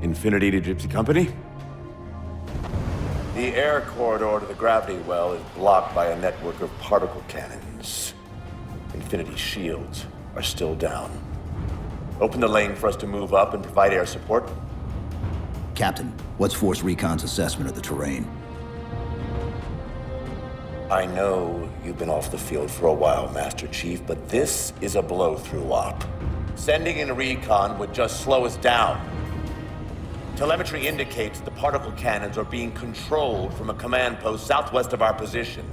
Infinity to Gypsy Company? The air corridor to the gravity well is blocked by a network of particle cannons. Infinity's shields are still down. Open the lane for us to move up and provide air support. Captain, what's Force Recon's assessment of the terrain? I know you've been off the field for a while, Master Chief, but this is a blow-through op. Sending in a recon would just slow us down. Telemetry indicates the particle cannons are being controlled from a command post southwest of our position.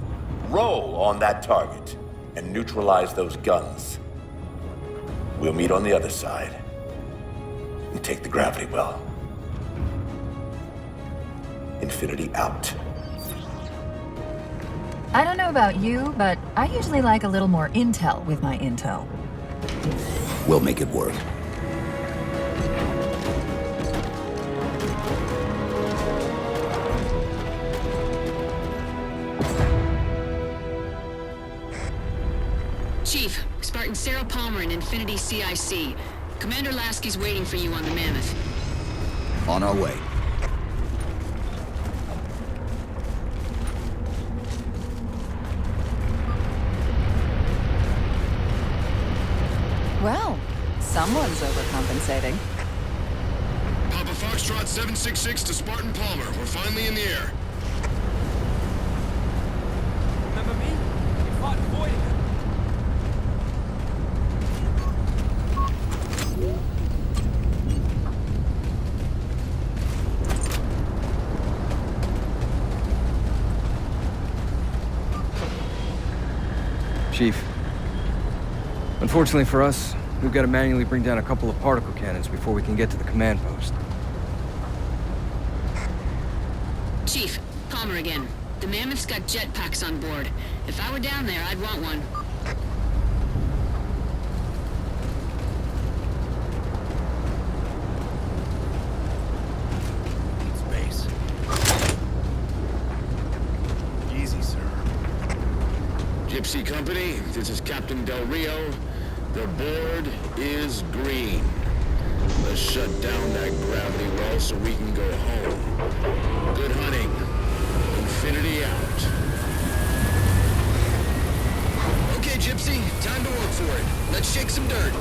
Roll on that target and neutralize those guns. We'll meet on the other side and take the gravity well. Infinity out. I don't know about you, but I usually like a little more intel with my intel. We'll make it work. Chief, Spartan Sarah Palmer in Infinity CIC. Commander Lasky's waiting for you on the Mammoth. On our way. Well, someone's overcompensating. Papa Foxtrot 766 to Spartan Palmer. We're finally in the air. Remember me? You fought Void. Chief. Unfortunately for us, we've got to manually bring down a couple of particle cannons before we can get to the command post. Chief, Palmer again. The Mammoth's got jetpacks on board. If I were down there, I'd want one. Space. Easy, sir. Gypsy Company, this is Captain Del Rio. The board is green. Let's shut down that gravity well so we can go home. Good hunting. Infinity out. Okay, Gypsy, time to work for it. Let's shake some dirt.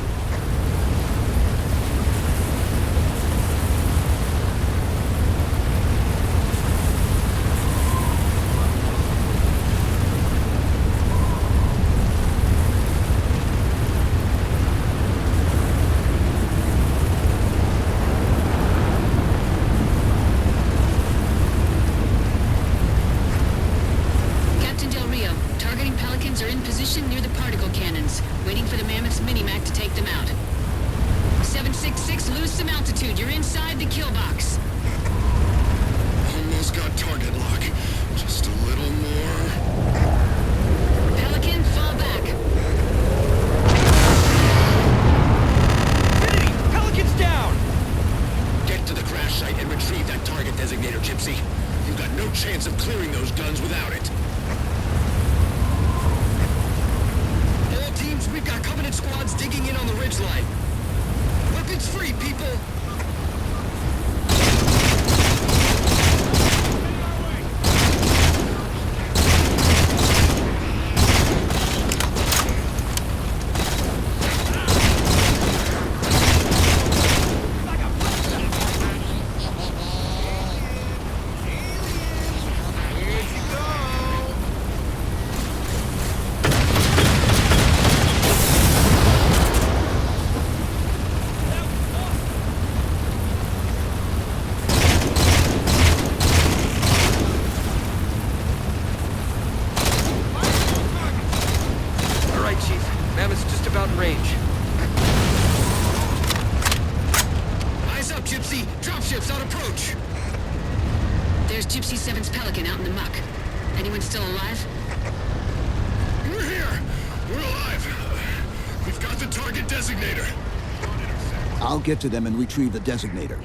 I'll get to them and retrieve the designator.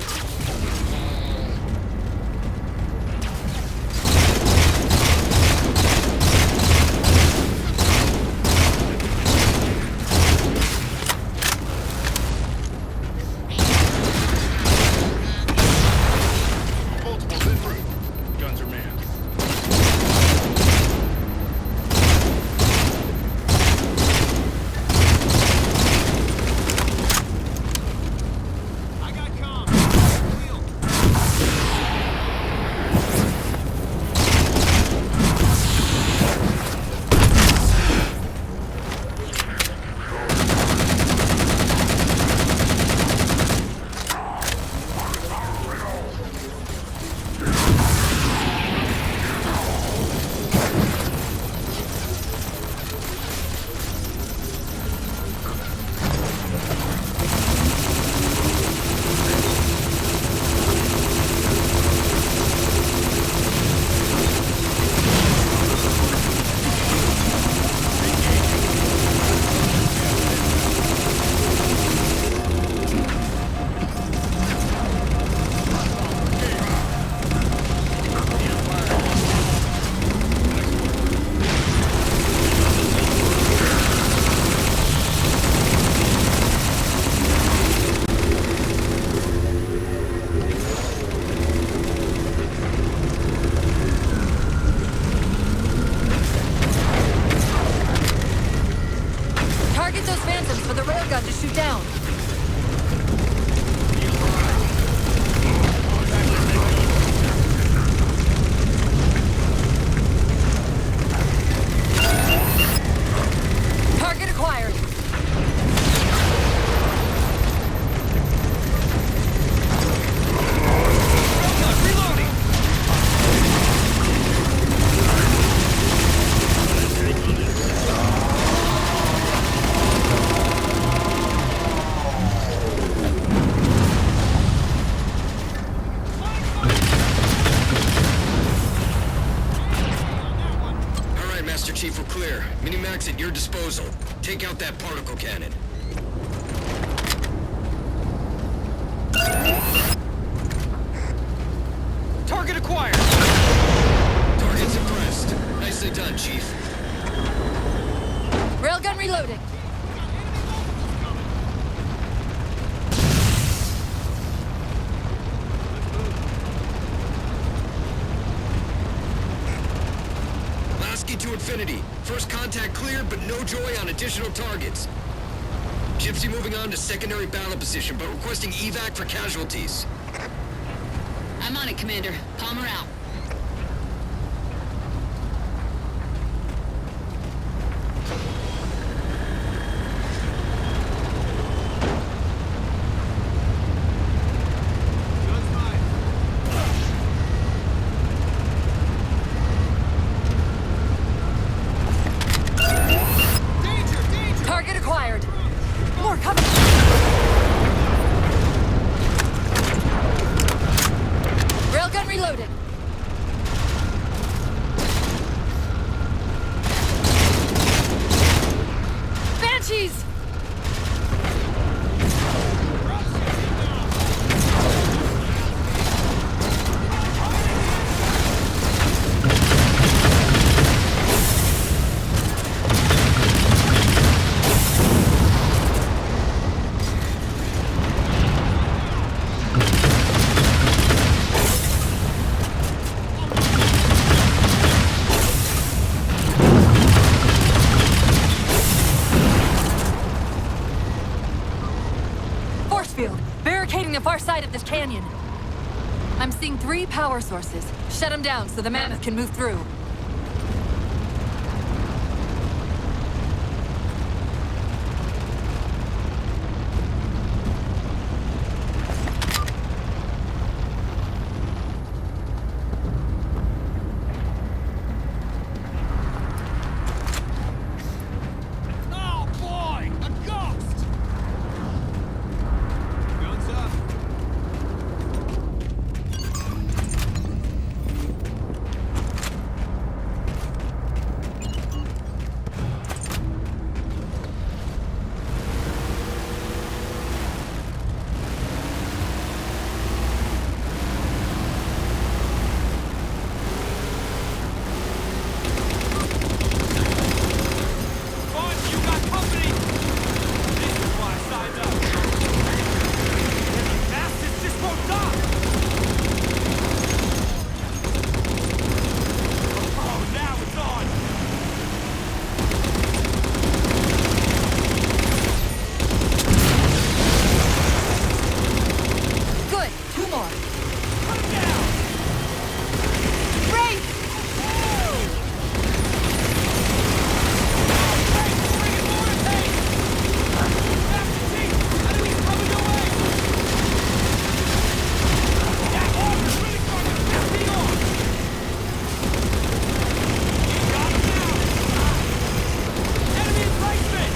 max at your disposal. Take out that particle cannon. Target acquired! Target's impressed. Nicely done, Chief. Railgun reloading. Lasky to infinity. First contact cleared, but no joy on additional targets. Gypsy moving on to secondary battle position, but requesting evac for casualties. I'm on it, Commander. Palmer out. Target acquired. More coming. Railgun reloaded. Banshees! Force field, barricading the far side of this canyon. I'm seeing 3 power sources. Shut them down so the mammoth can move through. Oh boy! A ghost! Guns up! Fun, you got company! This is why I signed up. The bastards just won't stop! Oh, now it's on! Good. 2 more. Put it down! Race! Bring it more to take! Master Chief! Enemies coming your way! That order's really starting to piss me off! You got him now! Enemy emplacement!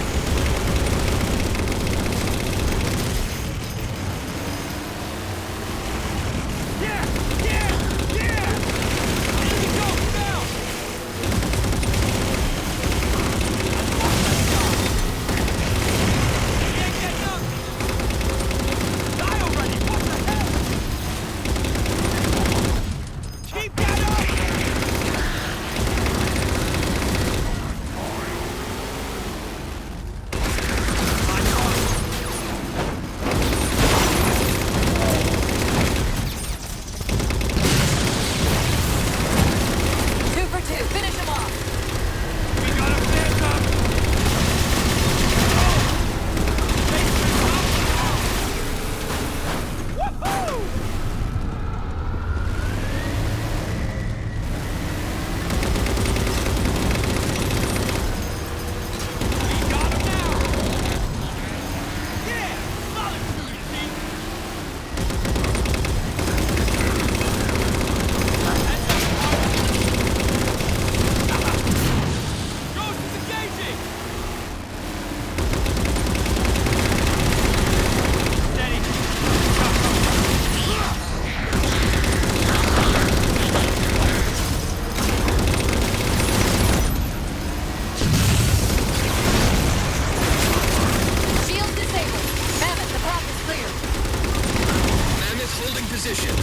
position.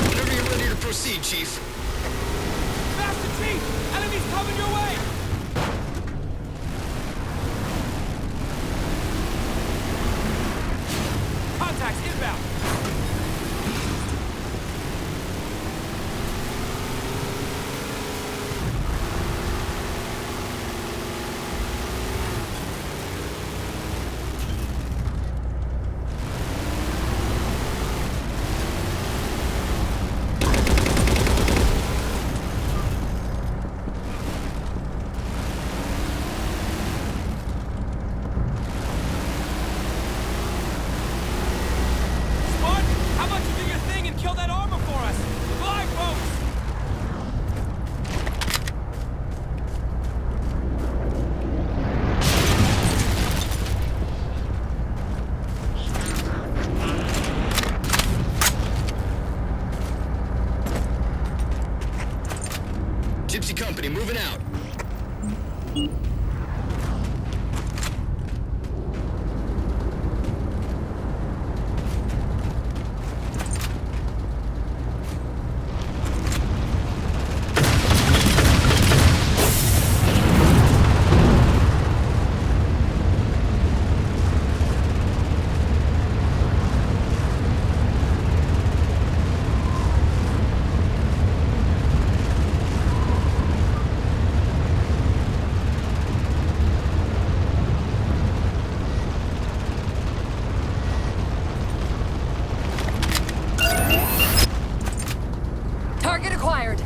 Whenever you're ready to proceed, Chief. Master Chief! Enemies coming your way! Contacts inbound! Kill that armor for us! Fly, folks! Gypsy Company moving out. Target acquired.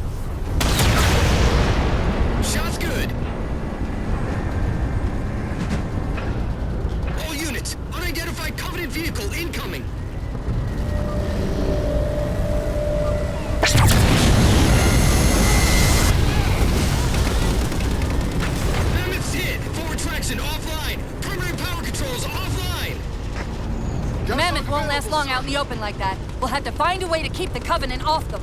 Shot's good. All units, unidentified Covenant vehicle incoming. Mammoth's hit. Forward traction offline. Primary power controls offline. The Mammoth won't last long out in the open like that. We'll have to find a way to keep the Covenant off them.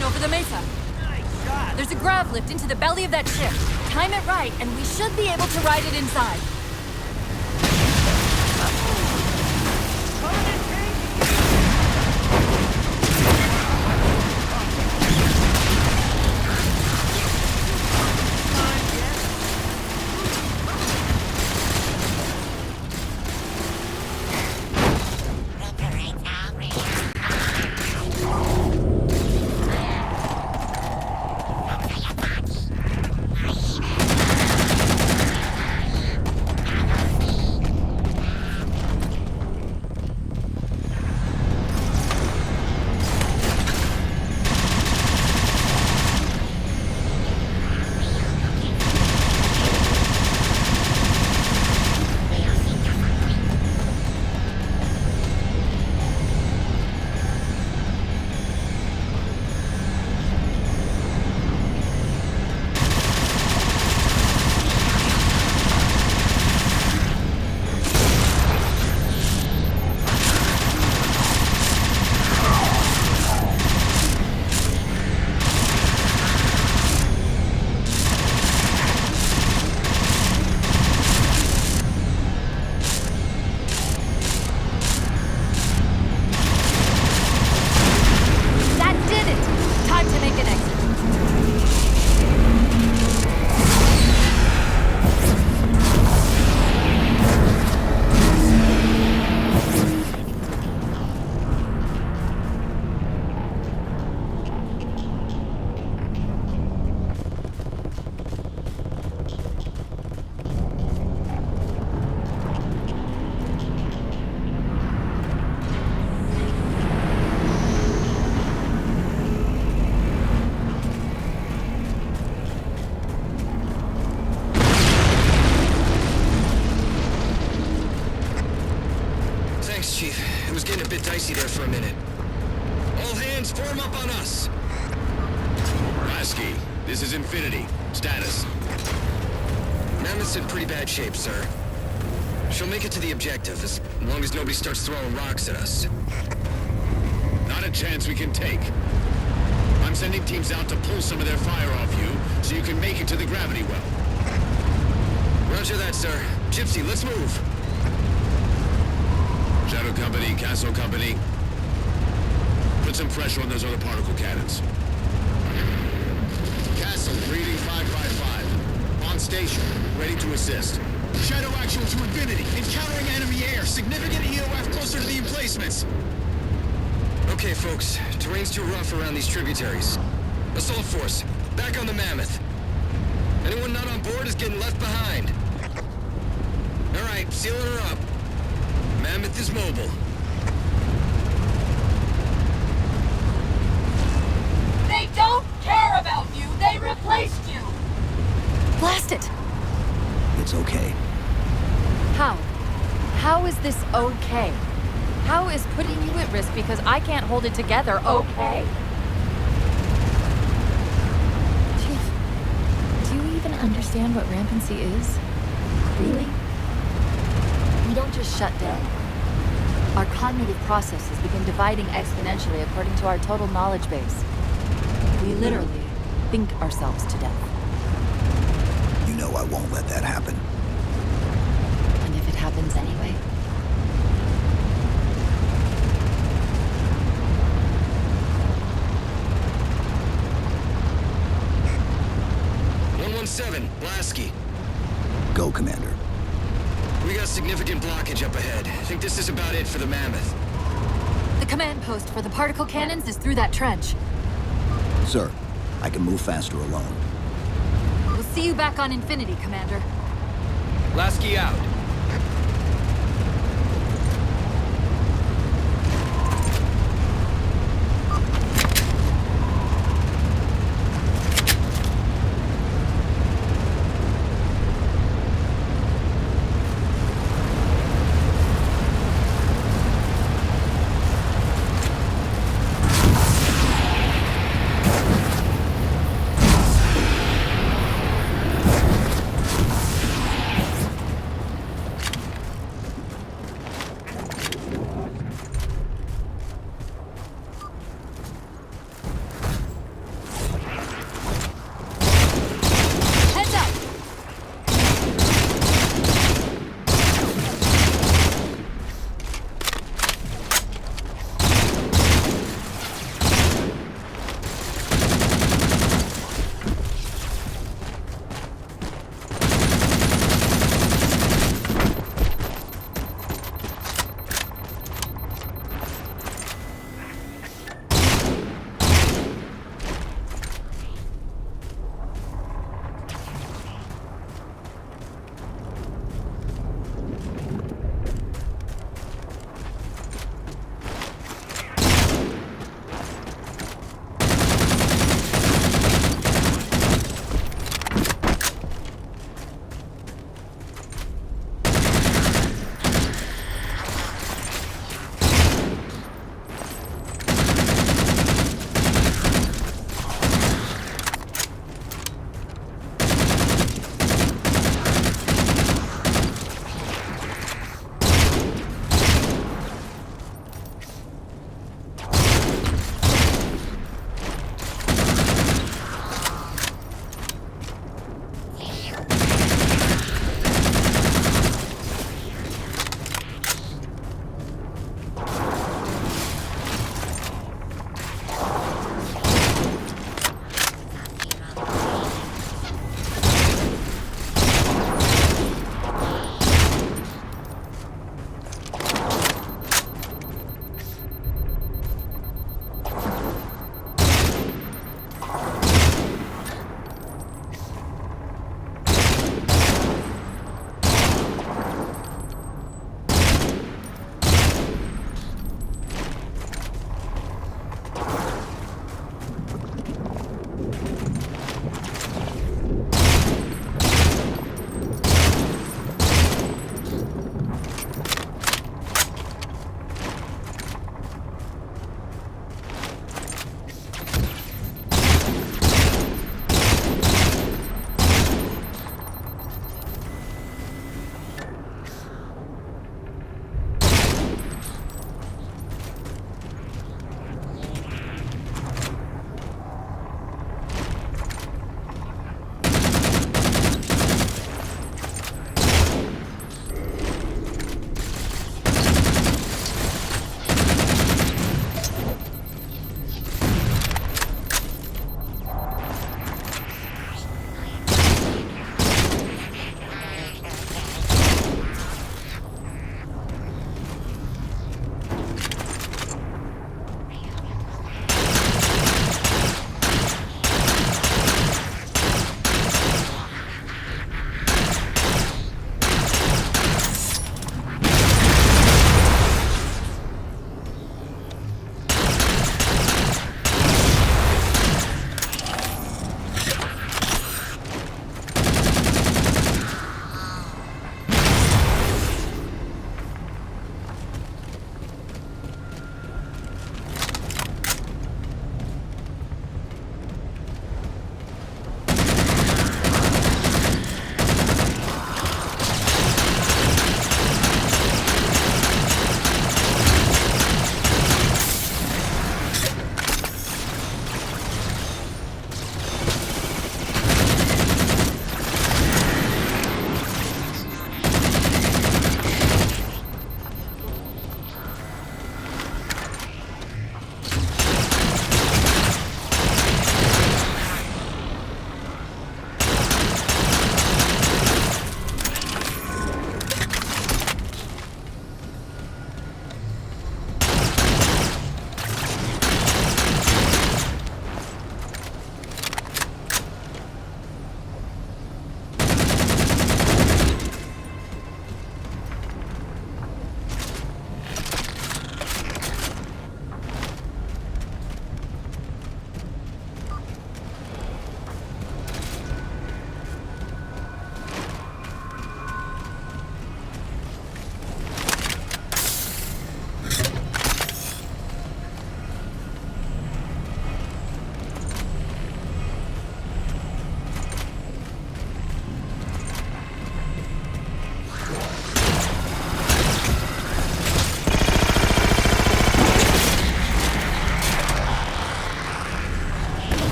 Over the mesa. There's a grav lift into the belly of that ship. Time it right, and we should be able to ride it inside. there for a minute. All hands form up on us. Lasky, this is Infinity. Status. Mammoth's in pretty bad shape, sir. She'll make it to the objective, as long as nobody starts throwing rocks at us. Not a chance we can take. I'm sending teams out to pull some of their fire off you, so you can make it to the gravity well. Roger that, sir. Gypsy, let's move. Shadow Company, Castle Company. Put some pressure on those other particle cannons. Castle, reading 555. On station, ready to assist. Shadow actual to Infinity. Encountering enemy air. Significant EOF closer to the emplacements. Okay, folks. Terrain's too rough around these tributaries. Assault force, back on the Mammoth. Anyone not on board is getting left behind. All right, sealing her up. Mammoth is mobile. They don't care about you! They replaced you! Blast it! It's okay. How? How is this okay? How is putting you at risk because I can't hold it together okay? Chief, do you even understand what rampancy is? Really? We don't just shut down. Our cognitive processes begin dividing exponentially according to our total knowledge base. We literally think ourselves to death. You know I won't let that happen. And if it happens anyway? 117, Lasky. Go, Commander. We got significant blockage up ahead. I think this is about it for the Mammoth. The command post for the particle cannons is through that trench. Sir, I can move faster alone. We'll see you back on Infinity, Commander. Lasky out.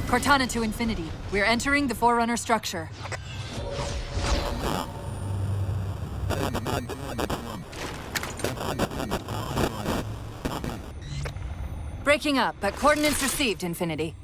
Cortana to Infinity. We're entering the Forerunner structure. Breaking up, but coordinates received, Infinity.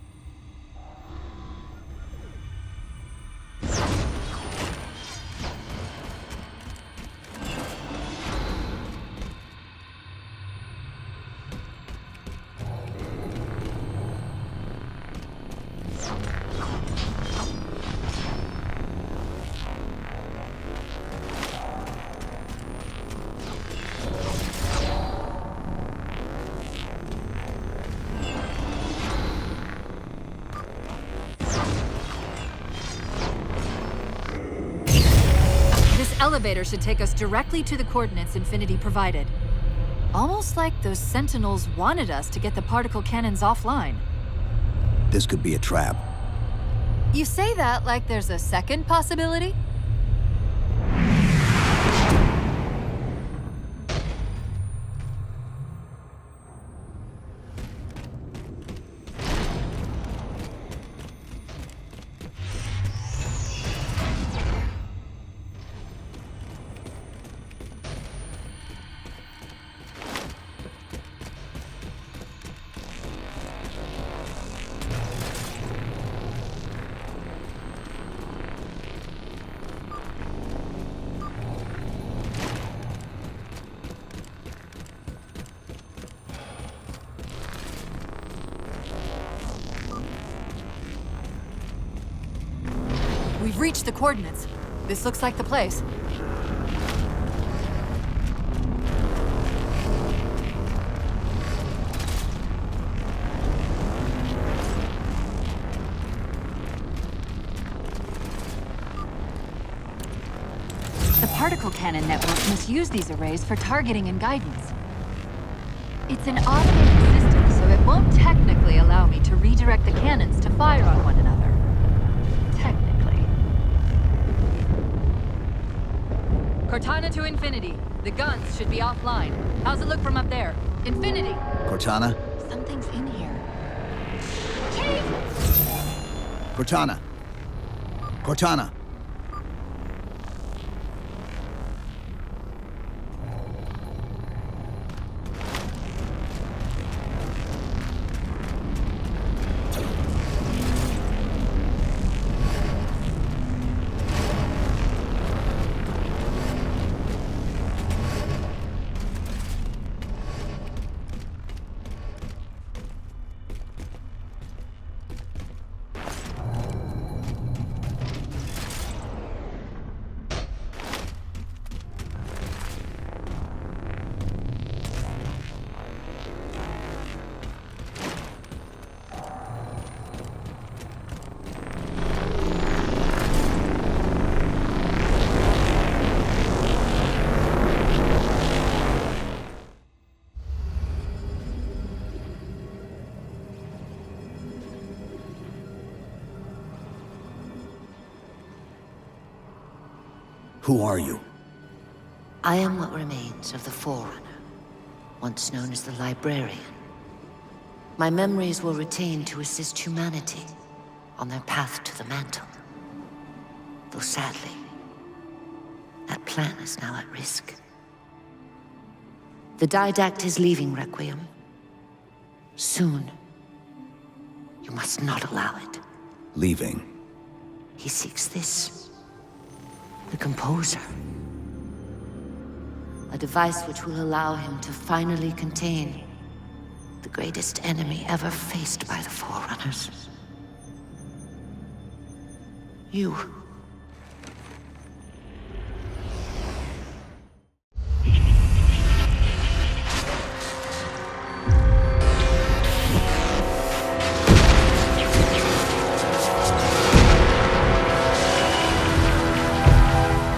Elevator should take us directly to the coordinates Infinity provided. Almost like those Sentinels wanted us to get the particle cannons offline. This could be a trap. You say that like there's a second possibility? We've reached the coordinates. This looks like the place. The particle cannon network must use these arrays for targeting and guidance. It's an automated system, so it won't technically allow me to redirect the cannons to fire on one another. Cortana to Infinity. The guns should be offline. How's it look from up there? Infinity! Cortana? Something's in here. Cortana! Cortana! Who are you? I am what remains of the Forerunner, once known as the Librarian. My memories were retained to assist humanity on their path to the mantle. Though sadly, that plan is now at risk. The Didact is leaving Requiem. Soon. You must not allow it. Leaving. He seeks this. The Composer. A device which will allow him to finally contain the greatest enemy ever faced by the Forerunners. You.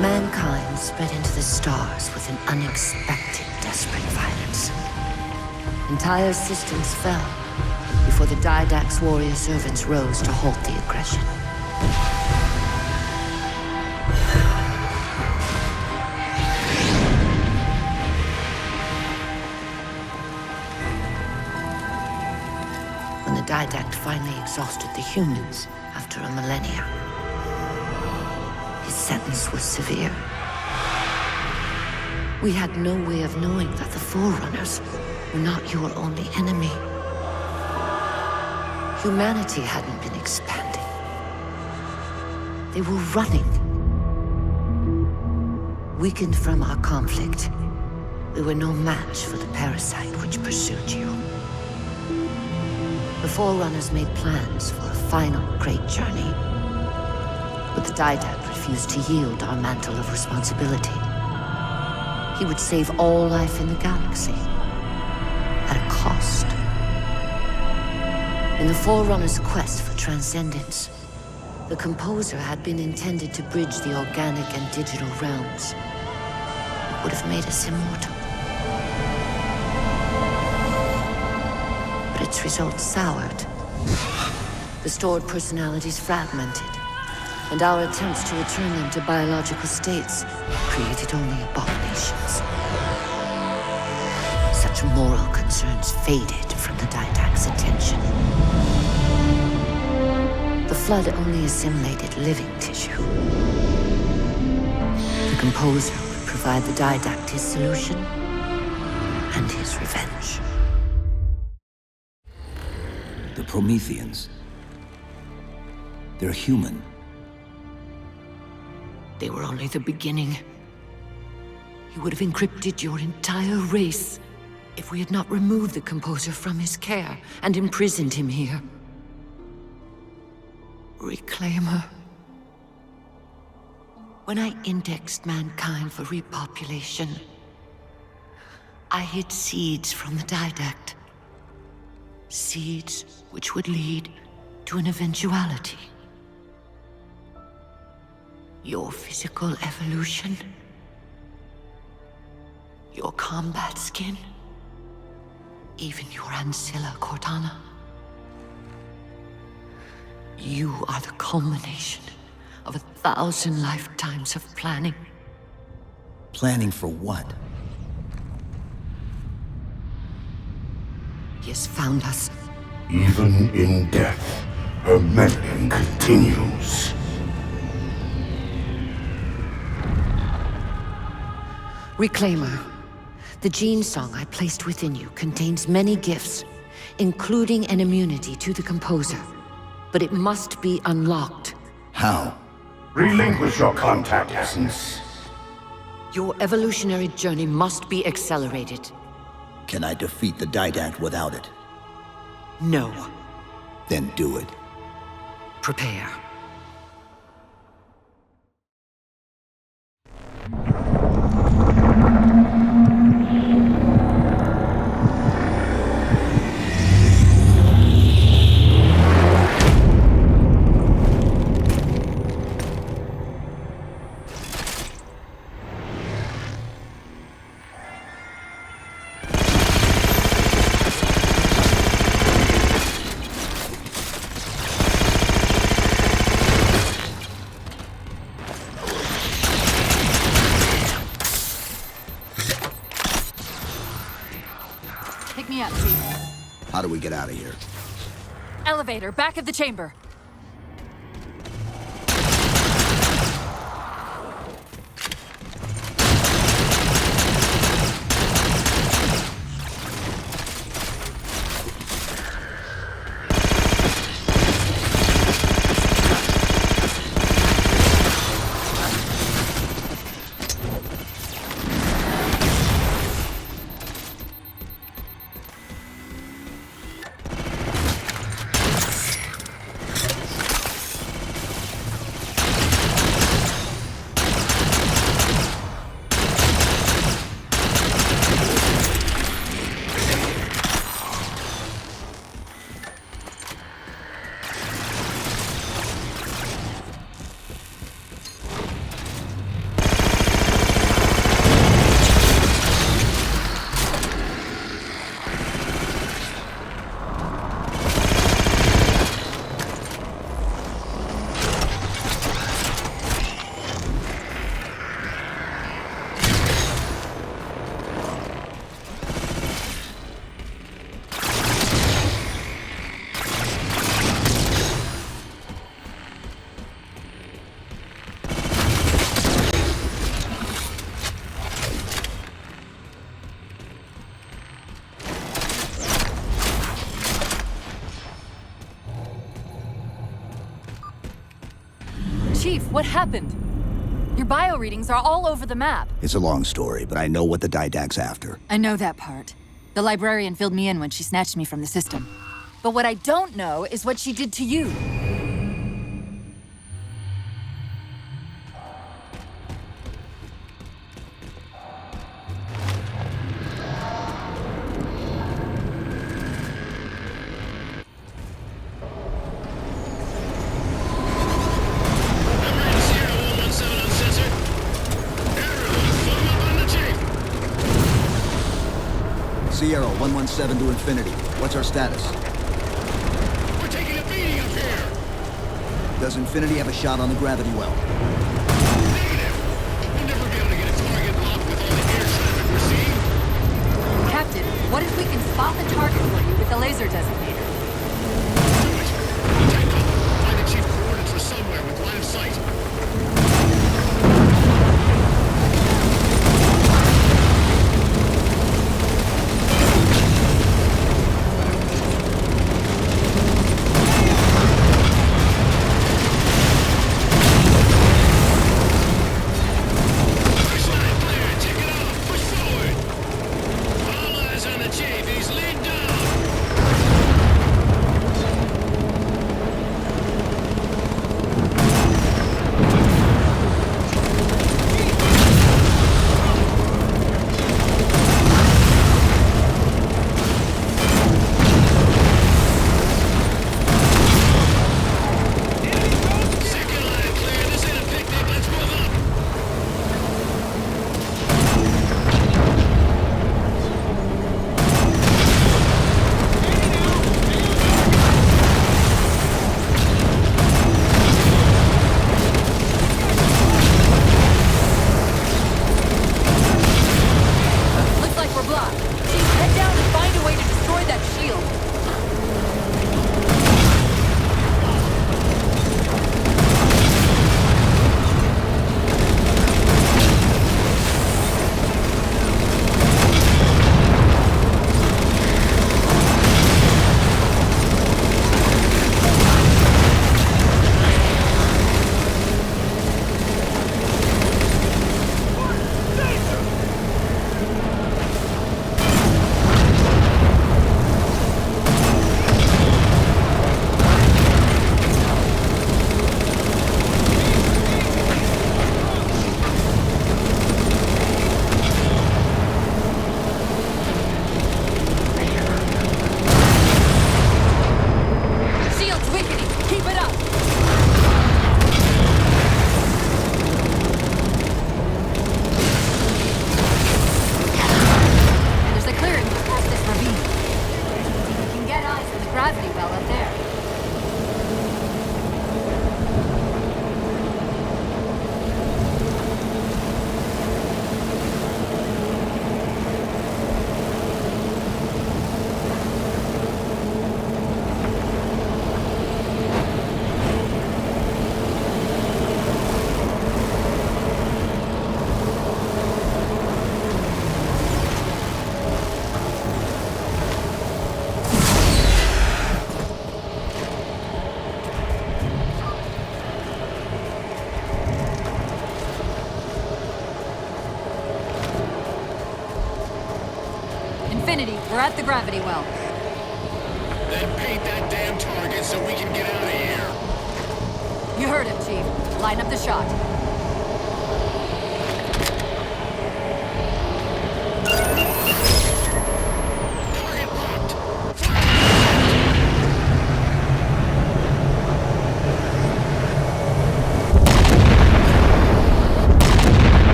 Mankind spread into the stars with an unexpected, desperate violence. Entire systems fell before the Didact's warrior servants rose to halt the aggression. When the Didact finally exhausted the humans after a millennia. His sentence was severe. We had no way of knowing that the Forerunners were not your only enemy. Humanity hadn't been expanding. They were running. Weakened from our conflict, we were no match for the parasite which pursued you. The Forerunners made plans for a final great journey, but the Didact refused to yield our mantle of responsibility. He would save all life in the galaxy, at a cost. In the Forerunners' quest for transcendence, the Composer had been intended to bridge the organic and digital realms. It would have made us immortal. But its results soured. The stored personalities fragmented, and our attempts to return them to biological states created only abominations. Such moral concerns faded from the Didact's attention. The Flood only assimilated living tissue. The Composer would provide the Didact his solution and his revenge. The Prometheans. They're human. They were only the beginning. He would have encrypted your entire race if we had not removed the Composer from his care and imprisoned him here. Reclaimer. When I indexed mankind for repopulation, I hid seeds from the Didact. Seeds which would lead to an eventuality. Your physical evolution, your combat skin, even your ancilla Cortana. You are the culmination of 1,000 lifetimes of planning. Planning for what? He has found us. Even in death, her meddling continues. Reclaimer, the gene song I placed within you contains many gifts, including an immunity to the Composer. But it must be unlocked. How? Relinquish your contact essence. Your evolutionary journey must be accelerated. Can I defeat the Didact without it? No. Then do it. Prepare. Pick me up, Chief. How do we get out of here? Elevator, back of the chamber. Chief, what happened? Your bio readings are all over the map. It's a long story, but I know what the Didact's after. I know that part. The librarian filled me in when she snatched me from the system. But what I don't know is what she did to you. Sierra 117 to Infinity. What's our status? We're taking a beating up here! Does Infinity have a shot on the gravity well? Negative! We'll never be able to get a target locked with all the air traffic we're seeing. Captain, what if we can spot the target for you with the laser designator? Do it! Take off. Find the chief coordinates for somewhere with line of sight. We're at the gravity well. Then paint that damn target so we can get out of here. You heard him, Chief. Line up the shot. Target locked.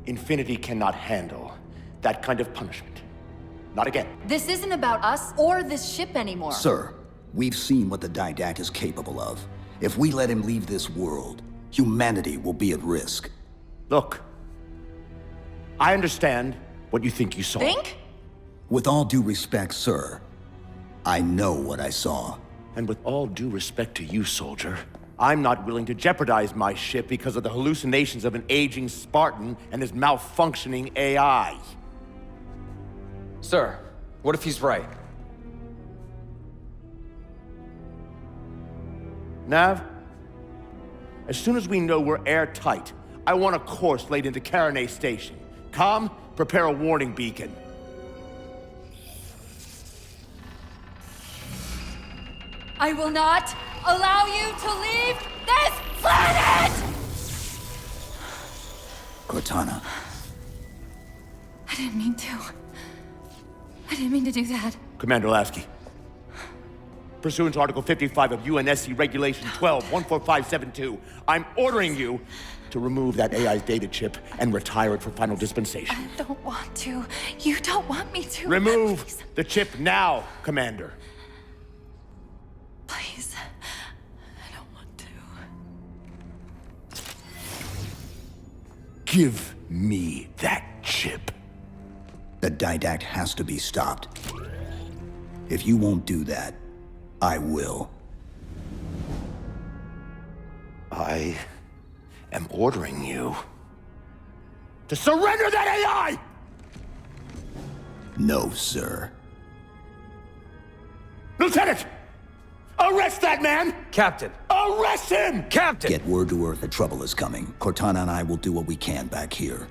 Infinity cannot handle that kind of punishment. Not again. This isn't about us or this ship anymore. Sir, we've seen what the Didact is capable of. If we let him leave this world, humanity will be at risk. Look, I understand what you think you saw. Think? With all due respect, sir, I know what I saw. And with all due respect to you, soldier, I'm not willing to jeopardize my ship because of the hallucinations of an aging Spartan and his malfunctioning AI. Sir, what if he's right? Nav, as soon as we know we're airtight, I want a course laid into Caranay Station. Com, prepare a warning beacon. I will not allow you to leave this planet! Cortana. I didn't mean to. I didn't mean to do that. Commander Lasky. Pursuant to Article 55 of UNSC Regulation 12-14572, I'm ordering you to remove that AI's data chip and retire it for final dispensation. I don't want to. You don't want me to. Remove Please. the chip now, Commander. Please. I don't want to. Give me that chip. The didact has to be stopped. If you won't do that, I will. I am ordering you to surrender that AI! No, sir. Lieutenant! Arrest that man! Captain! Arrest him! Captain! Get word to Earth that trouble is coming. Cortana and I will do what we can back here.